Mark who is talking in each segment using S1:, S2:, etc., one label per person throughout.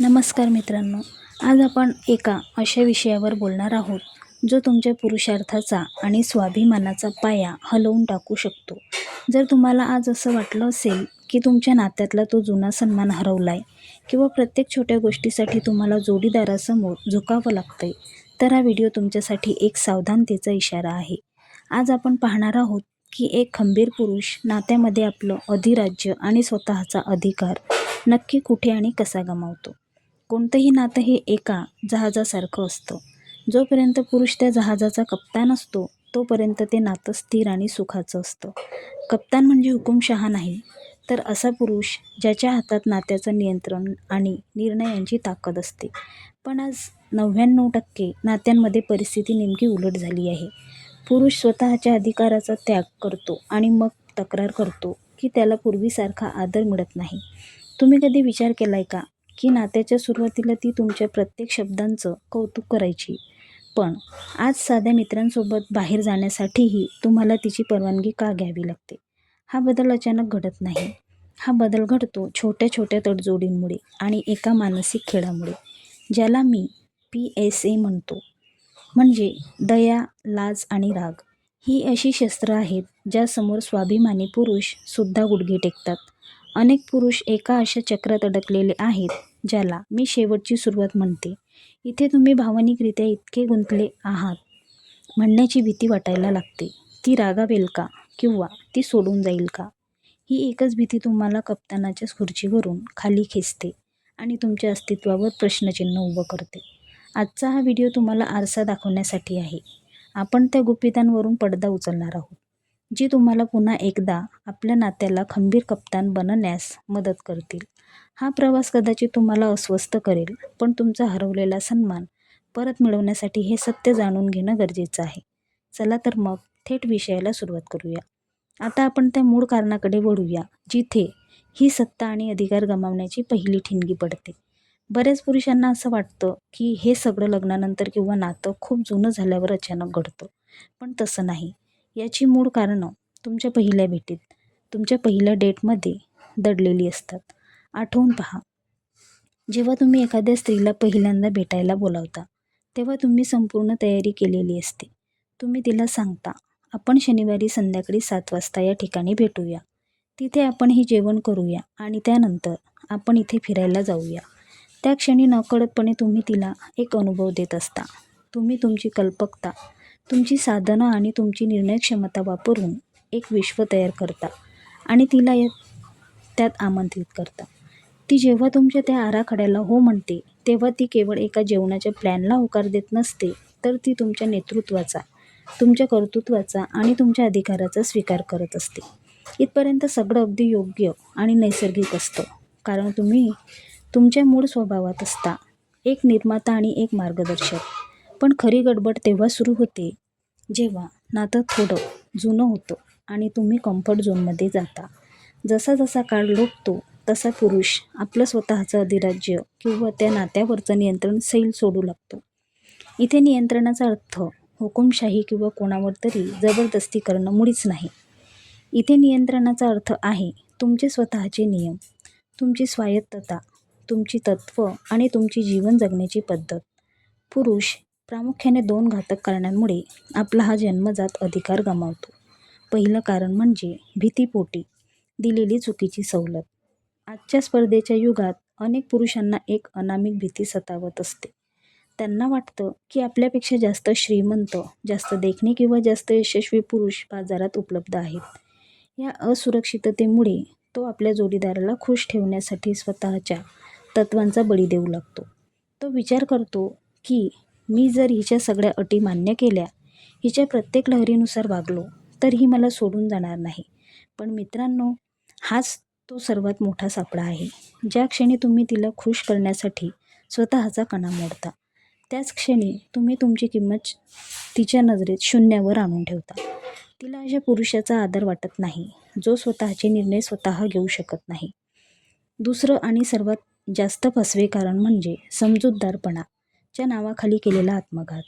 S1: नमस्कार मित्रांनो, आज आपण एका अशा विषयावर बोलणार आहोत जो तुमच्या पुरुषार्थाचा आणि स्वाभिमानाचा पाया हलवून टाकू शकतो. जर तुम्हाला आज असं वाटलं असेल की तुमच्या नात्यातला तो जुना सन्मान हरवलाय किंवा प्रत्येक छोट्या गोष्टीसाठी तुम्हाला जोडीदारासमोर झुकावं लागतंय, तर हा व्हिडिओ तुमच्यासाठी एक सावधानतेचा इशारा आहे. आज आपण पाहणार आहोत की एक खंबीर पुरुष नात्यामध्ये आपलं अधिराज्य आणि स्वतःचा अधिकार नक्की कुठे आणि कसा गमावतो. कोणतंही नातं हे एका जहाजासारखं असतं. जोपर्यंत पुरुष त्या जहाजाचा कप्तान असतो तोपर्यंत ते नातं स्थिर आणि सुखाचं असतं. कप्तान म्हणजे हुकुमशहा नाही, तर असा पुरुष ज्याच्या हातात नात्याचं नियंत्रण आणि निर्णयांची ताकद असते. पण आज 99% नात्यांमध्ये परिस्थिती नेमकी उलट झाली आहे. पुरुष स्वतःच्या अधिकाराचा त्याग करतो आणि मग तक्रार करतो की त्याला पूर्वीसारखा आदर मिळत नाही. तुम्ही कधी विचार केलाय का की नात्याच्या सुरुवातीला ती तुमच्या प्रत्येक शब्दांचं कौतुक करायची, पण आज साध्या मित्रांसोबत बाहेर जाण्यासाठीही तुम्हाला तिची परवानगी का घ्यावी लागते? हा बदल अचानक घडत नाही. हा बदल घडतो छोट्या छोट्या तडजोडींमुळे आणि एका मानसिक खेळामुळे, ज्याला मी PSA म्हणतो. म्हणजे दया, लाज आणि राग ही अशी शस्त्र आहेत ज्यासमोर स्वाभिमानी पुरुष सुद्धा गुडघे टेकतात. अनेक पुरुष एका अशा चक्रात अडकलेले आहेत ज्याला मी शेवटची सुरुवात म्हणते. इथे तुम्ही भावनिकरित्या इतके गुंतले आहात म्हणण्याची भीती वाटायला लागते. ती रागावेल का किंवा ती सोडून जाईल का, ही एकच भीती तुम्हाला कप्तानाच्या खुर्चीवरून खाली खेचते आणि तुमच्या अस्तित्वावर प्रश्नचिन्ह उभं करते. आजचा हा व्हिडिओ तुम्हाला आरसा दाखवण्यासाठी आहे. आपण त्या गुपितांवरून पडदा उचलणार आहोत जी तुम्हाला पुन्हा एकदा आपल्या नात्याला खंबीर कप्तान बनण्यास मदत करतील. हा प्रवास कदाचित तुम्हाला अस्वस्थ करेल, पण तुमचा हरवलेला सन्मान परत मिळवण्यासाठी हे सत्य जाणून घेणं गरजेचं आहे. चला तर मग थेट विषयाला सुरुवात करूया. आता आपण त्या मूळ कारणाकडे वळूया जिथे ही सत्ता आणि अधिकार गमावण्याची पहिली ठिणगी पडते. बऱ्याच पुरुषांना असं वाटतं की हे सगळं लग्नानंतर किंवा नातं खूप जुनं झाल्यावर अचानक घडतं, पण तसं नाही. याची मूळ कारणं तुमच्या पहिल्या भेटीत, तुमच्या पहिल्या डेटमध्ये दडलेली असतात. आठवून पहा, जेव्हा तुम्ही एखाद्या स्त्रीला पहिल्यांदा भेटायला बोलावता तेव्हा तुम्ही संपूर्ण तयारी केलेली असते. तुम्ही तिला सांगता, आपण शनिवारी संध्याकाळी 7 वाजता या ठिकाणी भेटूया. तिथे आपण हे जेवण करूया आणि त्यानंतर आपण इथे फिरायला जाऊया. त्या क्षणी नकळतपणे तुम्ही तिला एक अनुभव देत असता. तुम्ही तुमची कल्पकता, तुमची साधनं आणि तुमची निर्णय क्षमता वापरून एक विश्व तयार करता आणि तिला त्यात आमंत्रित करता. ती जेव्हा तुमच्या त्या आराखड्याला हो म्हणते तेव्हा ती केवळ एका जेवणाच्या प्लॅनला होकार देत नसते, तर ती तुमच्या नेतृत्वाचा, तुमच्या कर्तृत्वाचा आणि तुमच्या अधिकाराचा स्वीकार करत असते. इथपर्यंत सगळं अगदी योग्य आणि नैसर्गिक असतं, कारण तुम्ही तुमच्या मूळ स्वभावात असता, एक निर्माता आणि एक मार्गदर्शक. पण खरी गडबड तेव्हा सुरू होते जेव्हा नातं थोडं जुनं होतं आणि तुम्ही कम्फर्ट झोनमध्ये जाता. जसा जसा काळ लोटतो तसा पुरुष आपलं स्वतःचं अधिराज्य किंवा त्या नात्यावरचं नियंत्रण सैल सोडू लागतो. इथे नियंत्रणाचा अर्थ हुकुमशाही किंवा कोणावर तरी जबरदस्ती करणं मुळीच नाही. इथे नियंत्रणाचा अर्थ आहे तुमचे स्वतःचे नियम, तुमची स्वायत्तता, तुमची तत्त्व आणि तुमची जीवन जगण्याची पद्धत. पुरुष प्रामुख्याने 2 घातक कारणांमुळे आपला हा जन्मजात अधिकार गमावतो. पहिलं कारण म्हणजे भीतीपोटी दिलेली चुकीची सवलत. आजच्या स्पर्धेच्या युगात अनेक पुरुषांना एक अनामिक भीती सतावत असते. त्यांना वाटतं की आपल्यापेक्षा जास्त श्रीमंत, जास्त देखणे किंवा जास्त यशस्वी पुरुष बाजारात उपलब्ध आहेत. या असुरक्षिततेमुळे तो आपल्या जोडीदाराला खुश ठेवण्यासाठी स्वतःच्या तत्त्वांचा बळी देऊ लागतो. तो विचार करतो की मी जर हिच्या सगळ्या अटी मान्य केल्या, हिच्या प्रत्येक लहरीनुसार वागलो, तर ही मला सोडून जाणार नाही. पण मित्रांनो, हाच तो सर्वात मोठा सापळा आहे. ज्या क्षणी तुम्ही तिला खुश करण्यासाठी स्वतःचा कणा मोडता, त्याच क्षणी तुम्ही तुमची किंमत तिच्या नजरेत शून्यावर आणून ठेवता. तिला अशा पुरुषाचा आदर वाटत नाही जो स्वतःचे निर्णय स्वतः घेऊ शकत नाही. दुसरं आणि सर्वात जास्त फसवे कारण म्हणजे समजूतदारपणाच्या नावाखाली केलेला आत्मघात.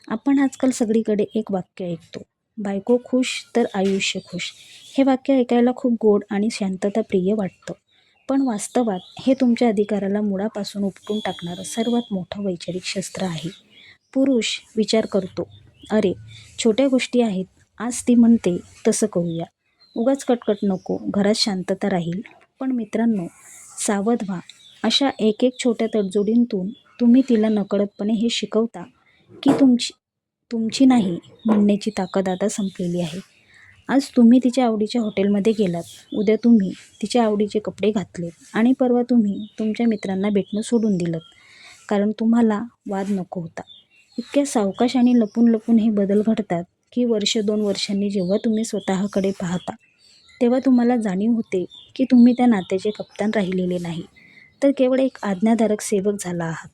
S1: आपण आजकाल सगळीकडे एक वाक्य ऐकतो, बायको खुश तर आयुष्य खुश. हे वाक्य ऐकायला खूप गोड आणि शांतताप्रिय वाटतं. पण वास्तवात हे तुमच्या अधिकाराला मुळापासून उपटून टाकणारं सर्वात मोठं वैचारिक शस्त्र आहे. पुरुष विचार करतो, अरे छोट्या गोष्टी आहेत, आज ती म्हणते तसं करूया. उगाच कटकट नको, घरात शांतता राहील. पण मित्रांनो, सावध व्हा. अशा एक एक छोट्या तडजोडींतून तुम्ही तिला नकळतपणे हे शिकवता की तुमची नाही म्हणण्याची ताकद आता संपलेली आहे. आज तुम्ही तिच्या आवडीच्या हॉटेलमध्ये गेलात, उद्या तुम्ही तिच्या आवडीचे कपडे घातलेत आणि परवा तुम्ही तुमच्या मित्रांना भेटणं सोडून दिलं कारण तुम्हाला वाद नको होता. इतक्या सावकाश आणि लपून लपून हे बदल घडतात की वर्ष 2 वर्षांनी जेव्हा तुम्ही स्वतःकडे पाहता तेव्हा तुम्हाला जाणीव होते की तुम्ही त्या नात्याचे कप्तान राहिलेले नाही, तर केवळ एक आज्ञाधारक सेवक झाला आहात.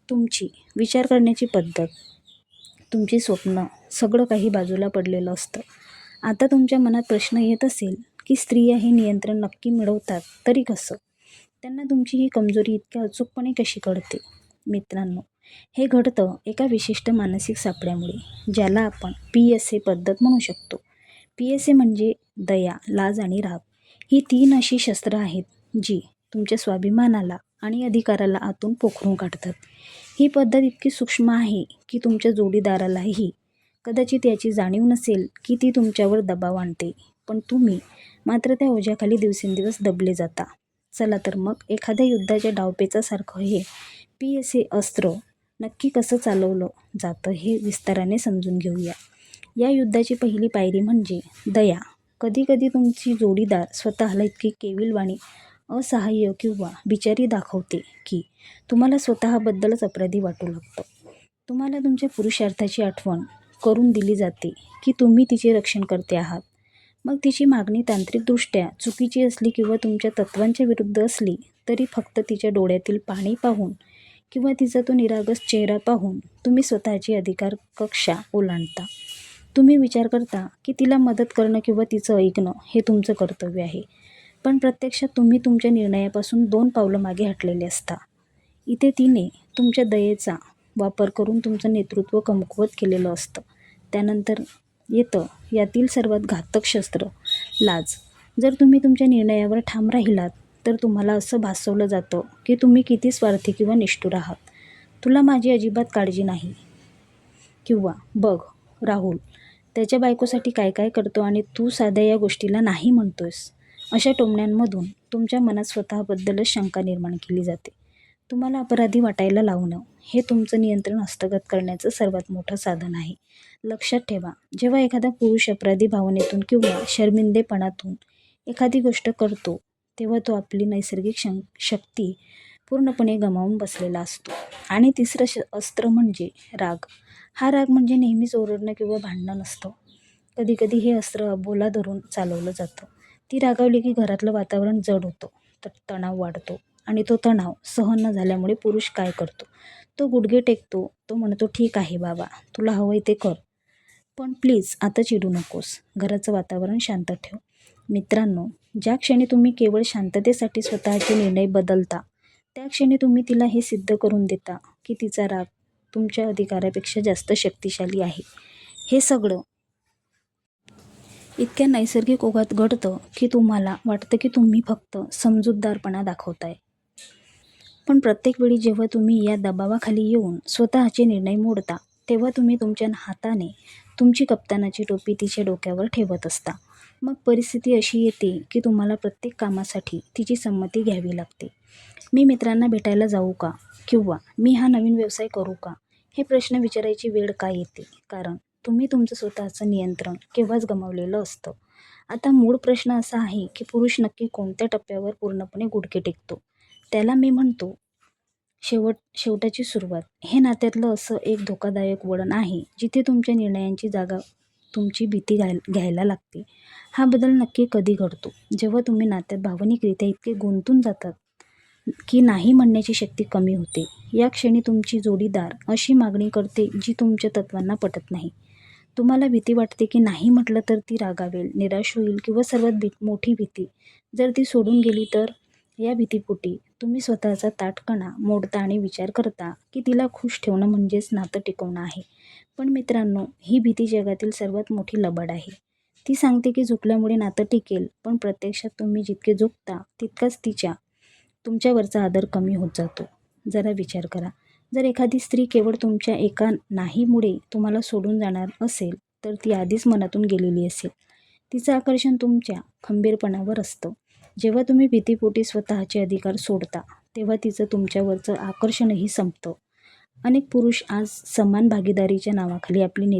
S1: तुमची विचार करण्याची पद्धत, तुमची स्वप्न, सगळं काही बाजूला पडलेलं असतं. आता तुमच्या मनात प्रश्न येत असेल की स्त्रिया हे नियंत्रण नक्की मिळवतात तरी कसं? त्यांना तुमची ही कमजोरी इतक्या अचूकपणे कशी कळते? मित्रांनो, हे घडतं एका विशिष्ट मानसिक सापळ्यामुळे, ज्याला आपण PSA पद्धत म्हणू शकतो. PSA म्हणजे दया, लाज आणि राग. ही 3 अशी शस्त्र आहेत जी तुमच्या स्वाभिमानाला आणि अधिकाराला आतून पोखरून काढतात. ही पद्धत इतकी सूक्ष्म आहे की तुमच्या जोडीदारालाही कदाचित याची जाणीव नसेल की ती तुमच्यावर दबाव आणते, पण तुम्ही मात्र त्या ओझ्याखाली दिवसेंदिवस दबले जाता. चला तर मग एखाद्या युद्धाच्या डावपेचासारखं हे PSA अस्त्र नक्की कसं चालवलं जातं हे विस्ताराने समजून घेऊया. या युद्धाची पहिली पायरी म्हणजे दया. कधीकधी तुमची जोडीदार स्वतःला इतकी केविलवाणी, असहाय्य किंवा बिचारी दाखवते की तुम्हाला स्वतःबद्दलच अपराधी वाटू लागतं. तुम्हाला तुमच्या पुरुषार्थाची आठवण करून दिली जाते की तुम्ही तिचे रक्षणकर्ते आहात. मग तिची मागणी तांत्रिकदृष्ट्या चुकीची असली किंवा तुमच्या तत्त्वांच्या विरुद्ध असली तरी फक्त तिच्या डोळ्यातील पाणी पाहून किंवा तिचा तो निरागस चेहरा पाहून तुम्ही स्वतःची अधिकार कक्षा ओलांडता. तुम्ही विचार करता की तिला मदत करणं किंवा तिचं ऐकणं हे तुमचं कर्तव्य आहे, पण प्रत्यक्षात तुम्ही तुमच्या निर्णयापासून 2 पावलं मागे हटलेले असता. इथे तिने तुमच्या दयेचा वापर करून तुमचं नेतृत्व कमकुवत केलेलं असतं. त्यानंतर येतं यातील सर्वात घातक शस्त्र, लाज. जर तुम्ही तुमच्या निर्णयावर ठाम राहिलात तर तुम्हाला असं भासवलं जातं की तुम्ही किती स्वार्थी किंवा निष्ठुर आहात. तुला माझी अजिबात काळजी नाही किंवा बघ राहुल त्याच्या बायकोसाठी काय काय करतो आणि तू साध्या या गोष्टीला नाही म्हणतोयस. अशा टोमण्यांमधून तुमच्या मनात स्वतःबद्दलच शंका निर्माण केली जाते. तुम्हाला अपराधी वाटायला लावणं हे तुमचं नियंत्रण हस्तगत करण्याचं सर्वात मोठं साधन आहे. लक्षात ठेवा, जेव्हा एखादा पुरुष अपराधी भावनेतून किंवा शर्मिंदेपणातून एखादी गोष्ट करतो तेव्हा तो आपली नैसर्गिक शक्ती पूर्णपणे गमावून बसलेला असतो. आणि तिसरं अस्त्र म्हणजे राग. हा राग म्हणजे नेहमीच ओरडणं किंवा भांडणं नसतं. कधीकधी हे अस्त्र अबोला धरून चालवलं जातं. ती रागावली की घरातलं वातावरण जड होतं, तर तणाव वाढतो आणि तो तणाव सहन न झाल्यामुळे पुरुष काय करतो? तो गुडघे टेकतो. तो म्हणतो, ठीक आहे बाबा, तुला हवंय ते कर. पण प्लीज आता चिडू नकोस. घराचं वातावरण शांत ठेव. मित्रांनो, ज्या क्षणी तुम्ही केवळ शांततेसाठी स्वतःचे निर्णय बदलता, त्या क्षणी तुम्ही तिला हे सिद्ध करून देता की तिचा राग तुमच्या अधिकारापेक्षा जास्त शक्तिशाली आहे. हे सगळं इतक्या नैसर्गिक ओघात घडतं की तुम्हाला वाटतं की तुम्ही फक्त समजूतदारपणा दाखवताय. पण प्रत्येक वेळी जेव्हा तुम्ही या दबावाखाली येऊन स्वतःचे निर्णय मोडता, तेव्हा तुम्ही तुमच्या हाताने तुमची कप्तानाची टोपी तिच्या डोक्यावर ठेवत असता. मग परिस्थिती अशी येते की तुम्हाला प्रत्येक कामासाठी तिची संमती घ्यावी लागते. मी मित्रांना भेटायला जाऊ का? किंवा मी हा नवीन व्यवसाय करू का? हे प्रश्न विचारायची वेळ का येते? कारण तुम्ही तुमचं स्वतःचं नियंत्रण केव्हाच गमावलेलं असतं. आता मूळ प्रश्न असा आहे की पुरुष नक्की कोणत्या टप्प्यावर पूर्णपणे गुडघे टेकतो? त्याला मी म्हणतो शेवटाची सुरुवात. हे नात्यातलं असं एक धोकादायक वळण आहे जिथे तुमच्या निर्णयांची जागा तुमची भीती घ्यायला लागते. हा बदल नक्की कधी घडतो? जेव्हा तुम्ही नात्यात भावनिकरित्या इतके गुंतून जातात की नाही म्हणण्याची शक्ती कमी होते. या क्षणी तुमची जोडीदार अशी मागणी करते जी तुमच्या तत्त्वांना पटत नाही. तुम्हाला भीती वाटते की नाही म्हटलं तर ती रागावेल, निराश होईल किंवा सर्वात मोठी भीती, जर ती सोडून गेली तर? या भीतीपोटी तुम्ही स्वतःचा ताठपणा मोडता आणि विचार करता की तिला खुश ठेवणं म्हणजेच नातं टिकवणं आहे. पण मित्रांनो, ही भीती जगातील सर्वात मोठी लबाड आहे. ती सांगते की झुकल्यामुळे नातं टिकेल, पण प्रत्यक्षात तुम्ही जितके झुकता तितकाच तुमच्यावरचा आदर कमी होत जातो. जरा विचार करा, जर एखादी स्त्री केवळ तुमच्या एका नाहीमुळे तुम्हाला सोडून जाणार असेल, तर ती आधीच मनातून गेलेली असेल. तिचं आकर्षण तुमच्या खंबीरपणावर असतं. जेव्हा तुम्ही भीतीपोटी स्वतःचे अधिकार सोडता, तेव्हा तिचं तुमच्यावरचं आकर्षणही संपतं. अनेक पुरुष आज समान भागीदारीच्या नावाखाली आपली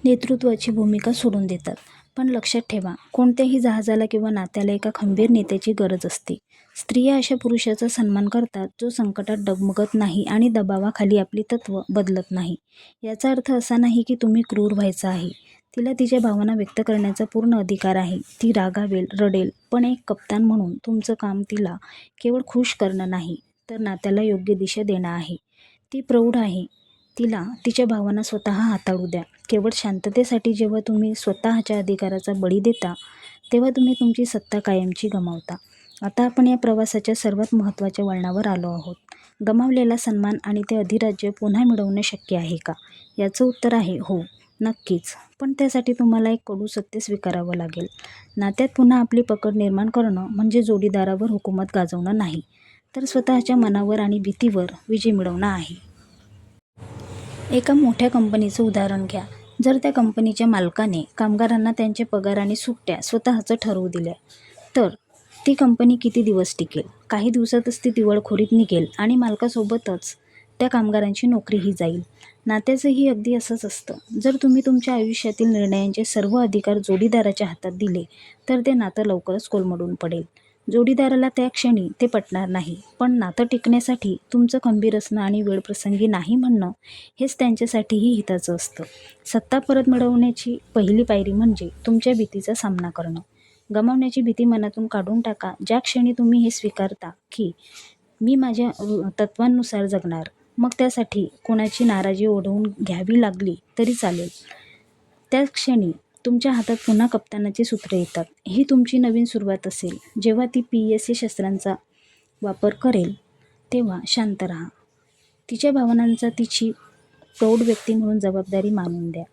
S1: नेतृत्वाची भूमिका सोडून देतात. पण लक्षात ठेवा, कोणत्याही जहाजाला किंवा नात्याला एका खंबीर नेत्याची गरज असते. स्त्रिया अशा पुरुषाचा सन्मान करतात, जो संकटात डगमगत नाही आणि दबावाखाली आपली तत्त्व बदलत नाही. याचा अर्थ असा नाही की तुम्ही क्रूर व्हायचं आहे. तिला तिच्या भावना व्यक्त करण्याचा पूर्ण अधिकार आहे. ती रागावेल, रडेल, पण एक कप्तान म्हणून तुमचं काम तिला केवळ खुश करणं नाही, तर नात्याला योग्य दिशा देणं आहे. ती प्रौढ आहे. तिला तिच्या भावना स्वतः हाताळू द्या. केवळ शांततेसाठी जेव्हा तुम्ही स्वतःच्या अधिकाराचा बळी देता, तेव्हा तुम्ही तुमची सत्ता कायमची गमावता. आता आपण या प्रवासाच्या सर्वात महत्त्वाच्या वळणावर आलो आहोत. गमावलेला सन्मान आणि ते अधिराज्य पुन्हा मिळवणं शक्य आहे का? याचं उत्तर आहे हो, नक्कीच. पण त्यासाठी तुम्हाला एक कडू सत्य स्वीकारावं लागेल. नात्यात पुन्हा आपली पकड निर्माण करणं म्हणजे जोडीदारावर हुकूमत गाजवणं नाही, तर स्वतःच्या मनावर आणि भीतीवर विजय मिळवणं आहे. एका मोठ्या कंपनीचं उदाहरण घ्या. जर त्या कंपनीच्या मालकाने कामगारांना त्यांचे पगार आणि सुट्ट्या स्वतःचं ठरवू दिल्या, तर ती कंपनी किती दिवस टिकेल? काही दिवसातच ती दिवाळखोरीत निघेल आणि मालकासोबतच त्या कामगारांची नोकरीही जाईल. नात्याचंही अगदी असंच असतं. जर तुम्ही तुमच्या आयुष्यातील निर्णयांचे सर्व अधिकार जोडीदाराच्या हातात दिले, तर ते नातं लवकरच कोलमडून पडेल. जोडीदाराला त्या क्षणी ते पटणार नाही, पण नातं टिकण्यासाठी तुमचं खंबीर असणं आणि वेळप्रसंगी नाही म्हणणं हेच त्यांच्यासाठीही हिताचं असतं. सत्ता परत मिळवण्याची पहिली पायरी म्हणजे तुमच्या भीतीचा सामना करणं. गमावण्याची भीती मनातून काढून टाका. ज्या क्षणी तुम्ही हे स्वीकारता की मी माझ्या तत्त्वांनुसार जगणार, मग त्यासाठी कोणाची नाराजी ओढवून घ्यावी लागली तरी चालेल, त्याच क्षणी तुमच्या हातात पुन्हा कप्तानाची सूत्र येतात. ही तुमची नवीन सुरुवात असेल. जेव्हा ती PSA शस्त्रांचा वापर करेल, तेव्हा शांत राहा. तिच्या भावनांचा तिची प्रौढ व्यक्ती म्हणून जबाबदारी मानून द्या.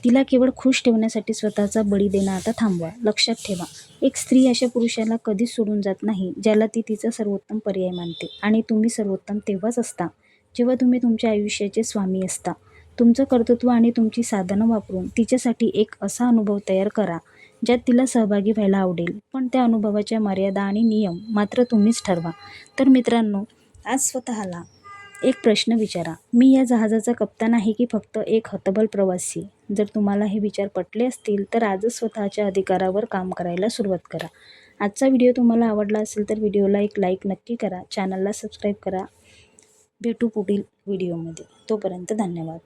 S1: तिला केवळ खुश ठेवण्यासाठी स्वतःचा बळी देणं आता थांबवा. लक्षात ठेवा, एक स्त्री अशा पुरुषाला कधीच सोडून जात नाही, ज्याला ती तिचा सर्वोत्तम पर्याय मानते. आणि तुम्ही सर्वोत्तम तेव्हाच असता, जेव्हा तुम्ही तुमच्या आयुष्याचे स्वामी असता. तुमचं कर्तृत्व आणि तुमची साधनं वापरून तिच्यासाठी एक असा अनुभव तयार करा, ज्यात तिला सहभागी व्हायला आवडेल. पण त्या अनुभवाच्या मर्यादा आणि नियम मात्र तुम्हीच ठरवा. तर मित्रांनो, आज स्वतःला एक प्रश्न विचारा, मी या जहाजाचा कप्तान आहे की फक्त एक हतबल प्रवासी? जर तुम्हाला हे विचार पटले असतील, तर आजच स्वतःच्या अधिकारावर काम करायला सुरुवात करा. आजचा व्हिडिओ तुम्हाला आवडला असेल तर व्हिडिओला एक लाईक नक्की करा, चॅनलला सबस्क्राईब करा. भेटू पुढील व्हिडिओमध्ये. तोपर्यंत धन्यवाद.